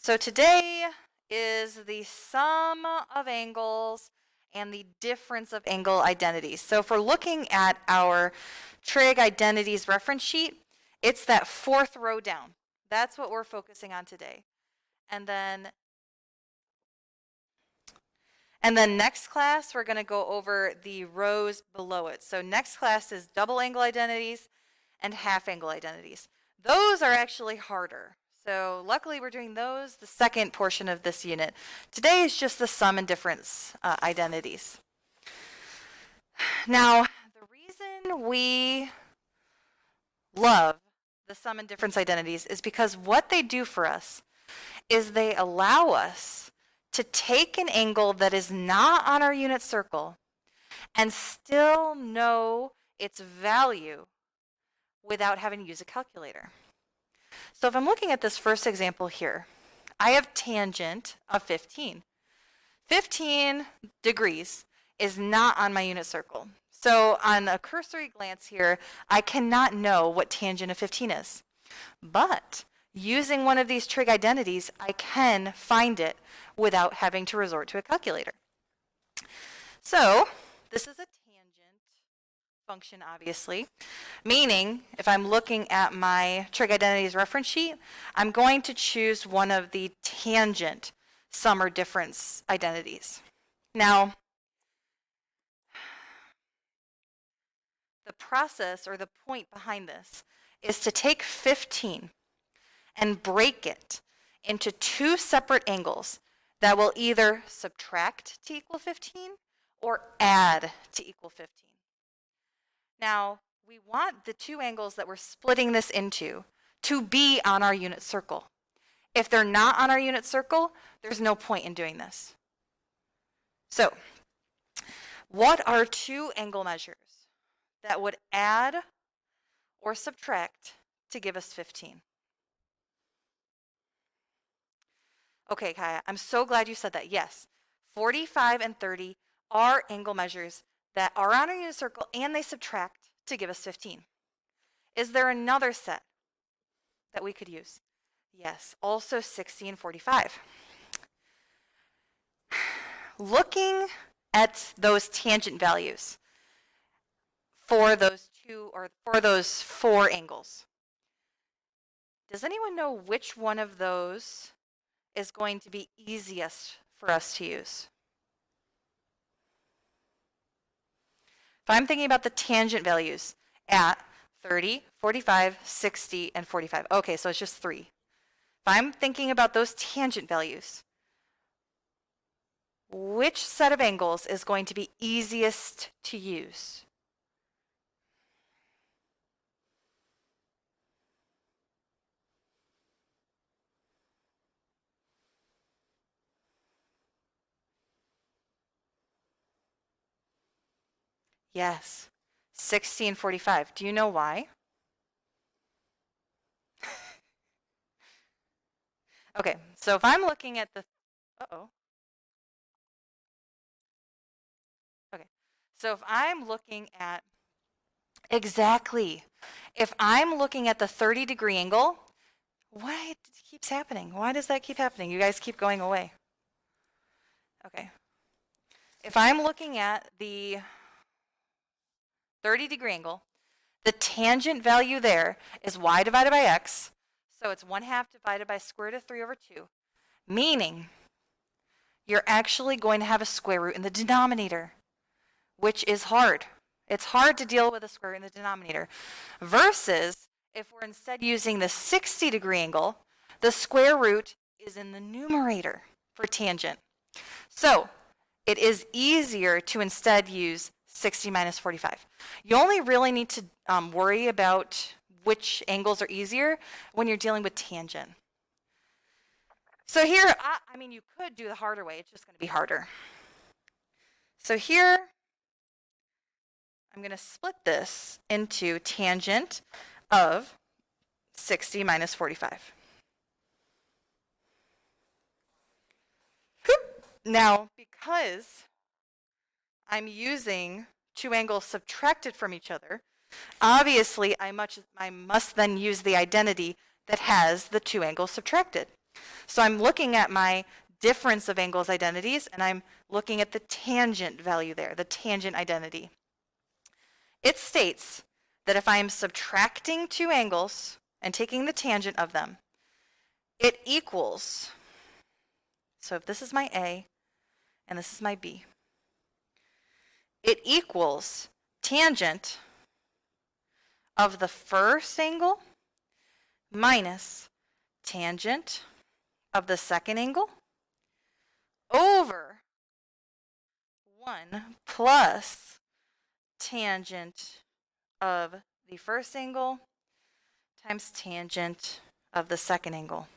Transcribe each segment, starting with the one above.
So today is the sum of angles and the difference of angle identities. So if we're looking at our Trig identities reference sheet, it's that fourth row down. That's what we're focusing on today. And then next class, we're going to go over the rows below it. So next class is double angle identities and half angle identities. Those are actually harder. So luckily we're doing those the second portion of this unit. Today is just the sum and difference identities. Now, the reason we love the sum and difference identities is because what they do for us is they allow us to take an angle that is not on our unit circle and still know its value without having to use a calculator. So if I'm looking at this first example here, I have tangent of 15. 15 degrees is not on my unit circle. So on a cursory glance here, I cannot know what tangent of 15 is. But using one of these trig identities, I can find it without having to resort to a calculator. So this is a tangent function, obviously, meaning if I'm looking at my trig identities reference sheet, I'm going to choose one of the tangent sum or difference identities. Now, the process or the point behind this is to take 15 and break it into two separate angles that will either subtract to equal 15 or add to equal 15. Now, we want the two angles that we're splitting this into to be on our unit circle. If they're not on our unit circle, there's no point in doing this. So, what are two angle measures that would add or subtract to give us 15? Okay, Kaya, I'm so glad you said that. Yes, 45 and 30 are angle measures that are on our unit circle and they subtract to give us 15. Is there another set that we could use? Yes, also 60 and 45. Looking at those tangent values for those two or for those four angles, does anyone know which one of those is going to be easiest for us to use? If I'm thinking about the tangent values at 30, 45, 60, and 45. Okay, so it's just three. If I'm thinking about those tangent values, which set of angles is going to be easiest to use? Yes, 60 and 45. Do you know why? Okay, so if I'm looking at the, okay, so if I'm looking at, exactly, if I'm looking at the 30-degree angle, what keeps happening? Why does that keep happening? You guys keep going away. Okay. If I'm looking at the 30-degree angle, the tangent value there is y divided by x, so it's 1/2 divided by square root of 3 over 2, meaning you're actually going to have a square root in the denominator, which is hard. It's hard to deal with a square root in the denominator, versus if we're instead using the 60-degree angle, the square root is in the numerator for tangent. So it is easier to instead use 60 minus 45. You only really need to worry about which angles are easier when you're dealing with tangent. So here, I mean, you could do the harder way. It's just going to be harder. So here, I'm going to split this into tangent of 60 minus 45. Now, because I'm using two angles subtracted from each other, obviously I must then use the identity that has the two angles subtracted. So I'm looking at my difference of angles identities, and I'm looking at the tangent value there, the tangent identity. It states that if I am subtracting two angles and taking the tangent of them, it equals, so if this is my A and this is my B, it equals tangent of the first angle minus tangent of the second angle over 1 plus tangent of the first angle times tangent of the second angle.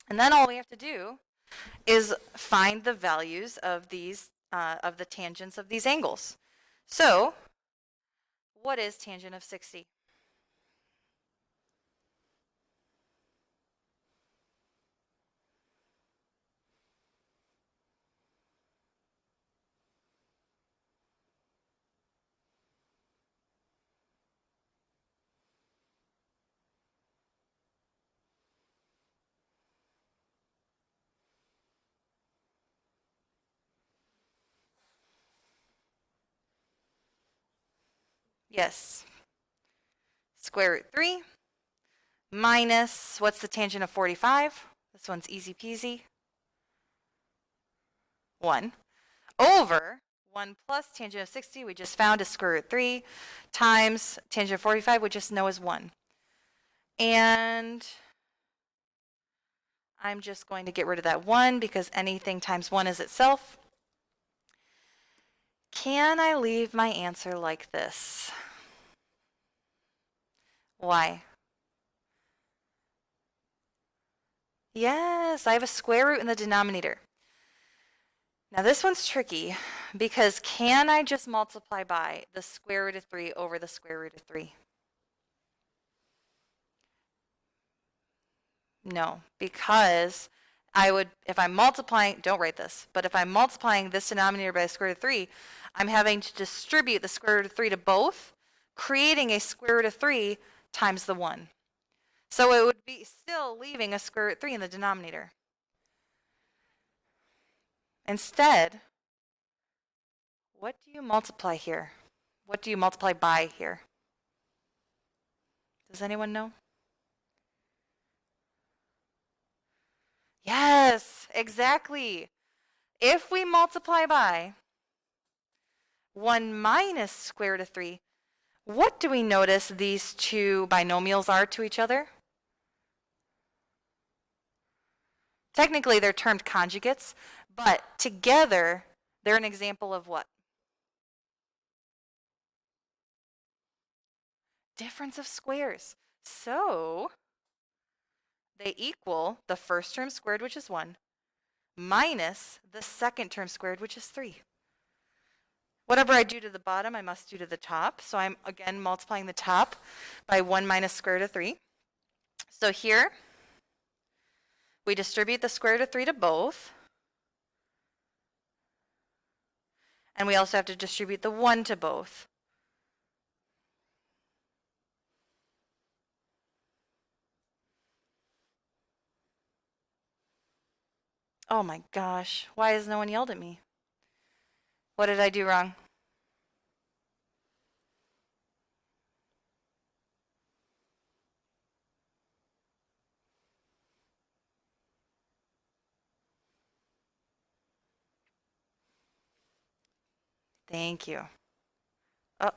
And then all we have to do is find the values of these of the tangents of these angles. So, what is tangent of 60? Yes. Square root 3 minus, what's the tangent of 45? This one's easy peasy. 1 over 1 plus tangent of 60, we just found is square root 3, times tangent of 45, we just know is 1. And I'm just going to get rid of that 1 because anything times 1 is itself. Can I leave my answer like this? Why? Yes, I have a square root in the denominator. Now this one's tricky because can I just multiply by the square root of 3 over the square root of 3? No, because I would, if I'm multiplying, don't write this, but if I'm multiplying this denominator by the square root of 3, I'm having to distribute the square root of 3 to both, creating a square root of 3 times the 1. So it would be still leaving a square root of 3 in the denominator. Instead, what do you multiply here? What do you multiply by here? Does anyone know? Yes, exactly. If we multiply by 1 minus square root of 3, what do we notice these two binomials are to each other? Technically, they're termed conjugates, but together, they're an example of what? Difference of squares. So, they equal the first term squared, which is 1, minus the second term squared, which is 3. Whatever I do to the bottom, I must do to the top. So I'm, again, multiplying the top by 1 minus square root of 3. So here, we distribute the square root of 3 to both. And we also have to distribute the 1 to both. Oh my gosh, why has no one yelled at me? What did I do wrong? Thank you. Oh,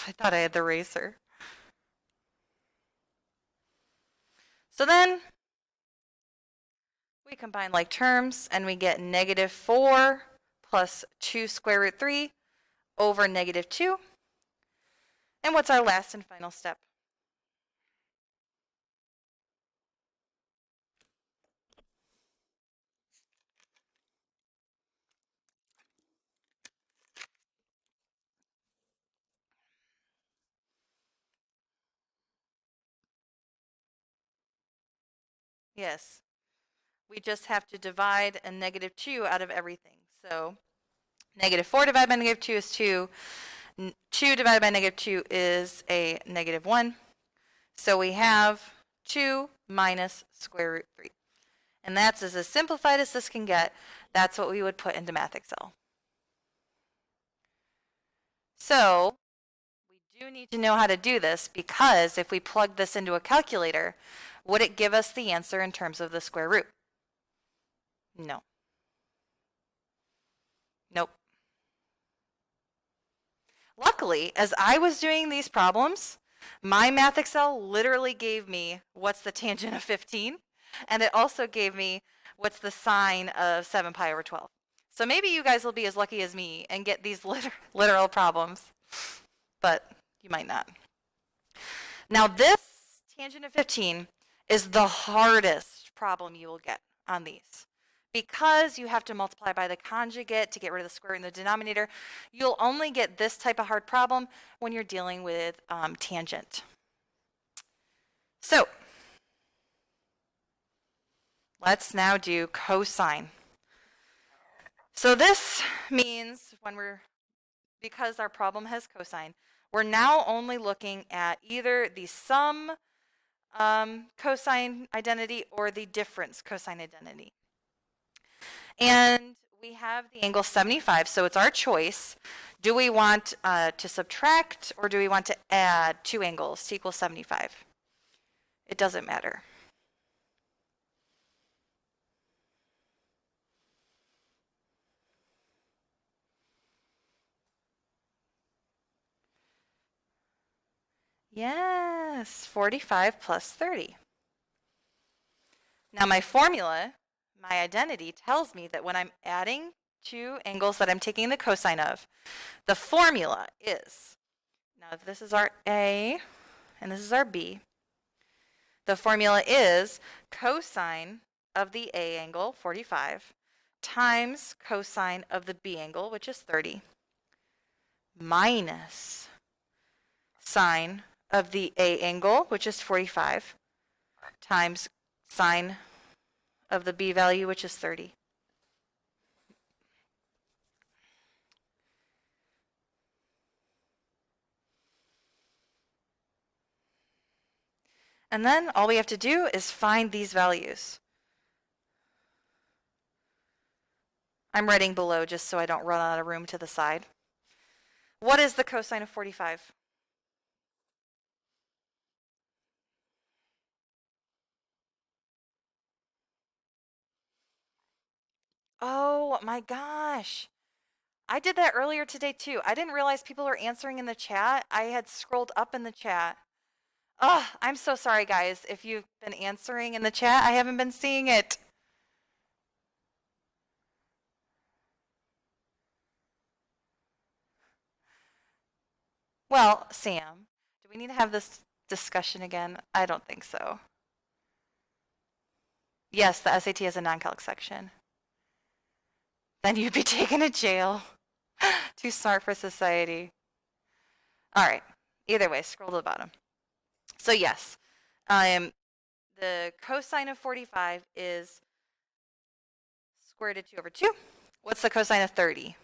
I thought I had the eraser. So then we combine like terms and we get negative 4 plus 2 square root 3 over negative 2. And what's our last and final step? Yes, we just have to divide a negative 2 out of everything. So Negative 4 divided by negative 2 is 2. 2 divided by negative 2 is a negative 1. So we have 2 minus square root 3. And that's as simplified as this can get. That's what we would put into Math Excel. So we do need to know how to do this, because if we plug this into a calculator, would it give us the answer in terms of the square root? No. Nope. Luckily, as I was doing these problems, my Math Excel literally gave me what's the tangent of 15, and it also gave me what's the sine of 7 pi over 12. So maybe you guys will be as lucky as me and get these literal problems, but you might not. Now this tangent of 15 is the hardest problem you will get on these, because you have to multiply by the conjugate to get rid of the square root in the denominator. You'll only get this type of hard problem when you're dealing with tangent. So let's now do cosine. So this means because our problem has cosine, we're now only looking at either the sum cosine identity or the difference cosine identity. And we have the angle 75, so it's our choice. Do we want to subtract, or do we want to add two angles to equal 75? It doesn't matter. Yes, 45 plus 30. Now my formula, my identity, tells me that when I'm adding two angles that I'm taking the cosine of, the formula is, now if this is our A and this is our B, the formula is cosine of the A angle, 45, times cosine of the B angle, which is 30, minus sine of the A angle, which is 45, times sine of the B value, which is 30. And then all we have to do is find these values. I'm writing below just so I don't run out of room to the side. What is the cosine of 45? Oh my gosh. I did that earlier today too. I didn't realize people were answering in the chat. I had scrolled up in the chat. Oh, I'm so sorry guys. If you've been answering in the chat, I haven't been seeing it. Well, Sam, do we need to have this discussion again? I don't think so. Yes, the SAT has a non-calc section. Then you'd be taken to jail. Too smart for society. All right. Either way, scroll to the bottom. So yes, the cosine of 45 is square root of 2 over 2. What's the cosine of 30?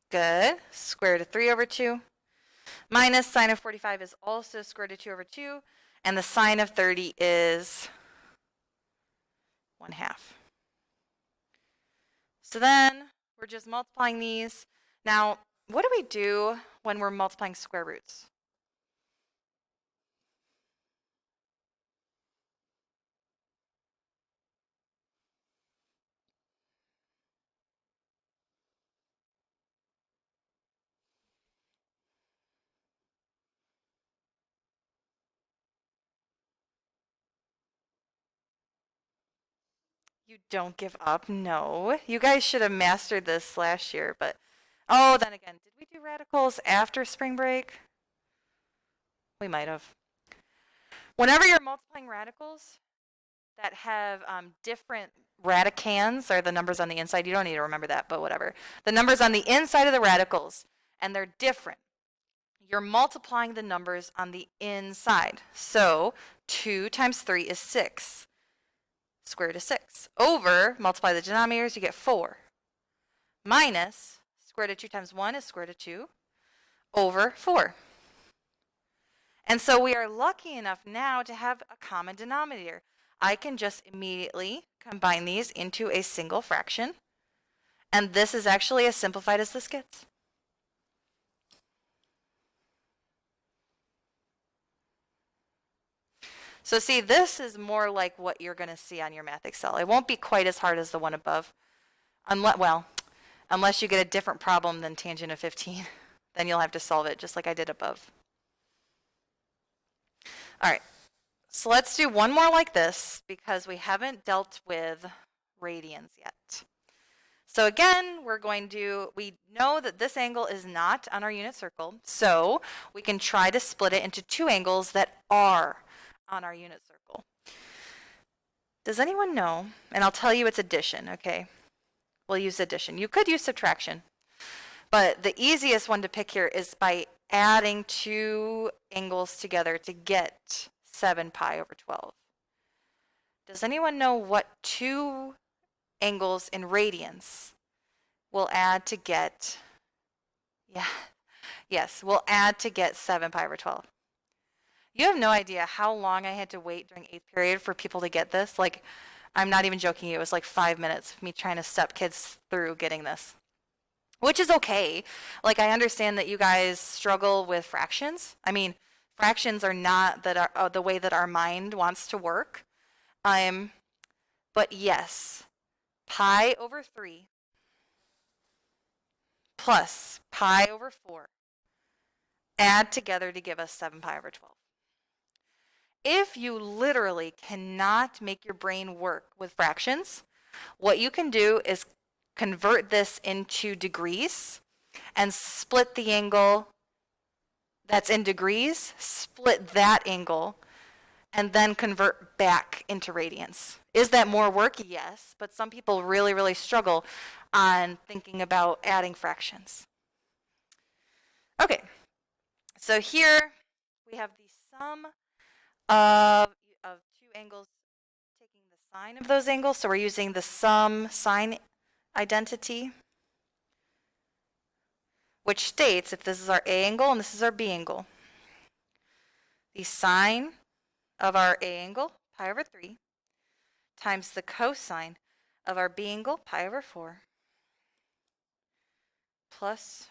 Good. Square root of 3 over 2. Minus sine of 45 is also square root of 2 over 2. And the sine of 30 is 1/2. So then we're just multiplying these. Now, what do we do when we're multiplying square roots? You don't give up? No. You guys should have mastered this last year, but oh, then again, did we do radicals after spring break? We might have. Whenever you're multiplying radicals that have different radicands, or the numbers on the inside, you don't need to remember that, but whatever. The numbers on the inside of the radicals, and they're different. you're multiplying the numbers on the inside. So 2 times 3 is 6. Square root of 6. Over, multiply the denominators, you get 4. Minus, square root of 2 times 1 is square root of 2. Over 4. And so we are lucky enough now to have a common denominator. I can just immediately combine these into a single fraction. And this is actually as simplified as this gets. So see, this is more like what you're going to see on your Math Excel. It won't be quite as hard as the one above. Unless you get a different problem than tangent of 15. Then you'll have to solve it just like I did above. All right, so let's do one more like this because we haven't dealt with radians yet. So again, we know that this angle is not on our unit circle, so we can try to split it into two angles that are on our unit circle. Does anyone know? And I'll tell you it's addition, okay? We'll use addition. You could use subtraction, but the easiest one to pick here is by adding two angles together to get 7 pi over 12. Does anyone know what two angles in radians will add to get, we'll add to get 7 pi over 12. You have no idea how long I had to wait during 8th period for people to get this. Like, I'm not even joking you, it was like 5 minutes of me trying to step kids through getting this. Which is okay. Like, I understand that you guys struggle with fractions. I mean, fractions are not the way that our mind wants to work. But yes, pi over 3 plus pi over 4 add together to give us 7 pi over 12. If you literally cannot make your brain work with fractions, what you can do is convert this into degrees and split the angle that's in degrees, split that angle, and then convert back into radians. Is that more work? Yes, but some people really, really struggle on thinking about adding fractions. Okay, so here we have the sum of two angles taking the sine of those angles. So we're using the sum sine identity, which states if this is our A angle and this is our B angle, the sine of our A angle, pi over 3, times the cosine of our B angle, pi over 4, plus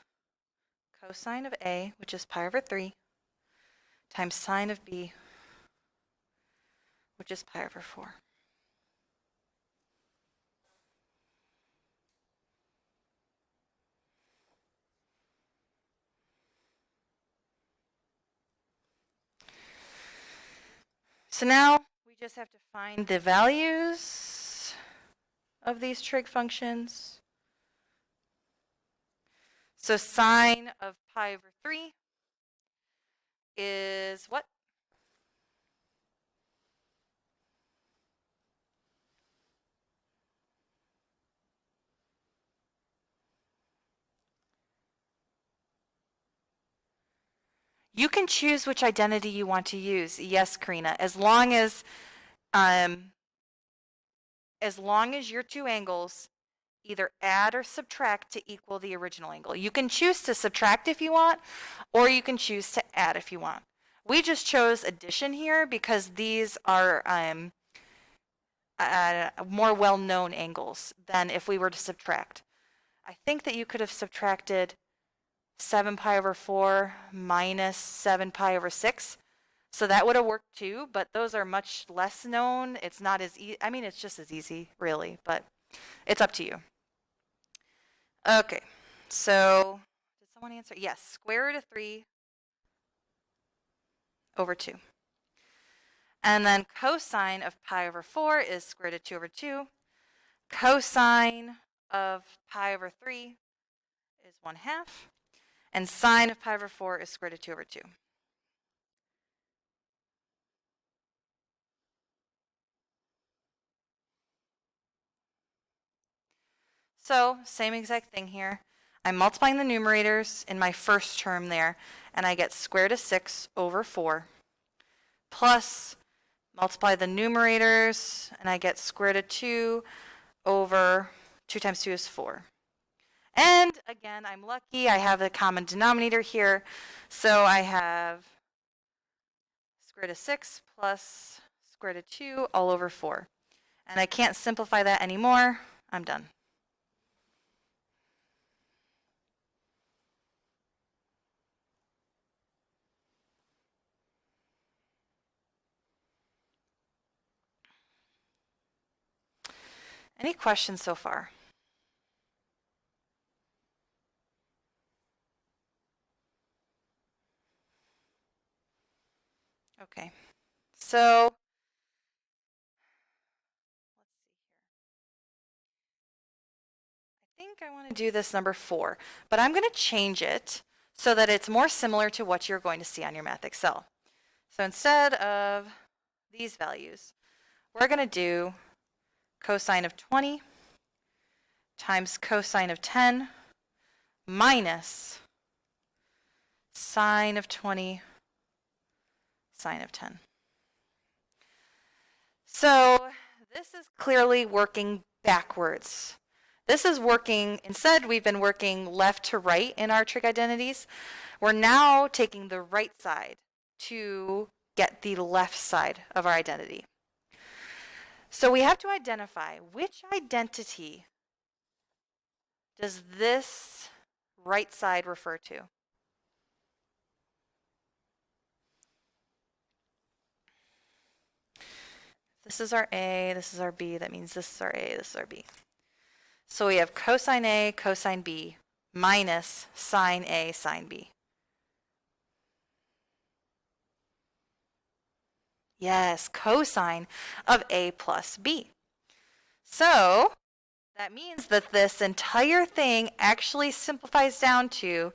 cosine of A, which is pi over 3, times sine of B, which is pi over 4. So now we just have to find the values of these trig functions. So sine of pi over 3 is what? You can choose which identity you want to use. Yes, Karina, as long as your two angles either add or subtract to equal the original angle. You can choose to subtract if you want, or you can choose to add if you want. We just chose addition here because these are more well-known angles than if we were to subtract. I think that you could have subtracted 7 pi over 4 minus 7 pi over 6. So that would have worked too, but those are much less known. It's not as easy. I mean, it's just as easy, really, but it's up to you. Okay, so did someone answer? Yes, square root of 3 over 2. And then cosine of pi over 4 is square root of 2 over 2. Cosine of pi over 3 is 1/2. And sine of pi over 4 is square root of 2 over 2. So same exact thing here. I'm multiplying the numerators in my first term there, and I get square root of 6 over 4, plus multiply the numerators, and I get square root of 2 over 2 times 2 is 4. And again, I'm lucky, I have a common denominator here, so I have square root of 6 plus square root of 2 all over 4. And I can't simplify that anymore. I'm done. Any questions so far? Okay, so I think I want to do this number 4, but I'm going to change it so that it's more similar to what you're going to see on your Math Excel. So instead of these values, we're going to do cosine of 20 times cosine of 10 minus sine of 20 sine of 10. So this is clearly working backwards. This is working, instead we've been working left to right in our trig identities. We're now taking the right side to get the left side of our identity. So we have to identify which identity does this right side refer to? This is our A, this is our B, that means this is our A, this is our B. So we have cosine A, cosine B, minus sine A, sine B. Yes, cosine of A plus B. So that means that this entire thing actually simplifies down to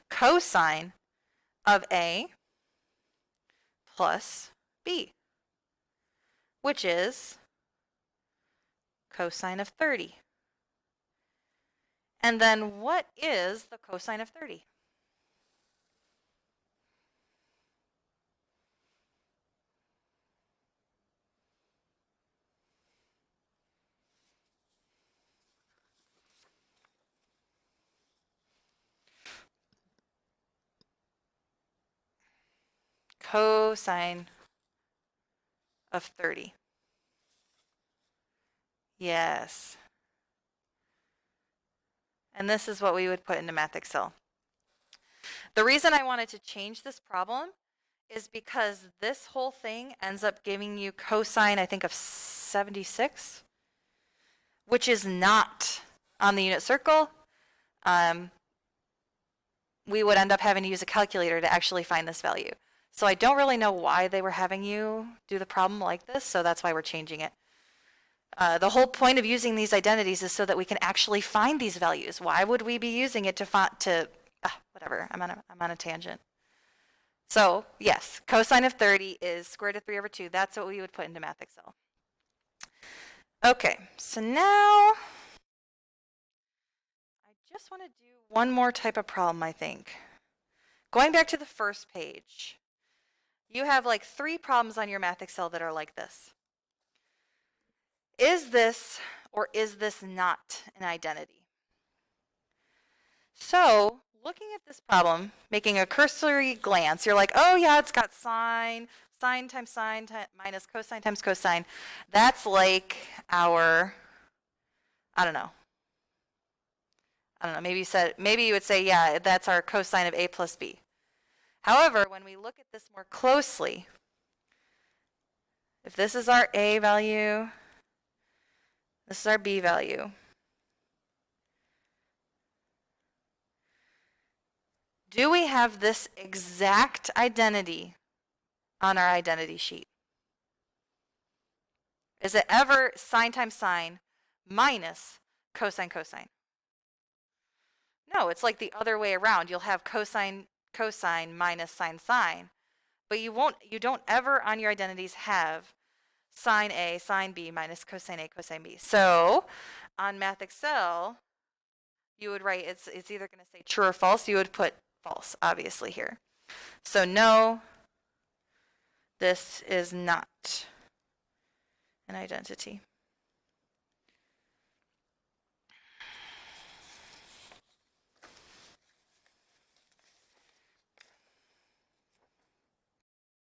cosine of A plus B, which is cosine of 30. And then what is the cosine of 30? Cosine of 30. Yes. And this is what we would put into Math Excel. The reason I wanted to change this problem is because this whole thing ends up giving you cosine, I think, of 76, which is not on the unit circle. We would end up having to use a calculator to actually find this value. So I don't really know why they were having you do the problem like this, so that's why we're changing it. The whole point of using these identities is so that we can actually find these values. Why would we be using it to whatever, I'm on a tangent. So yes, cosine of 30 is square root of 3 over 2. That's what we would put into Math Excel. Okay, so now I just want to do one more type of problem, I think. Going back to the first page, you have like 3 problems on your Math Excel that are like this. Is this or is this not an identity? So looking at this problem, making a cursory glance, you're like, oh yeah, it's got sine times sine minus cosine times cosine. That's like our, I don't know, maybe you would say, yeah, that's our cosine of A plus B. However, when we look at this more closely, if this is our A value, this is our B value, do we have this exact identity on our identity sheet? Is it ever sine times sine minus cosine cosine? No, it's like the other way around. You'll have cosine cosine minus sine sine, but you don't ever on your identities have sine A, sine B minus cosine A, cosine B. So on Math Excel, you would write it's either going to say true or false. You would put false, obviously, here. So no, this is not an identity.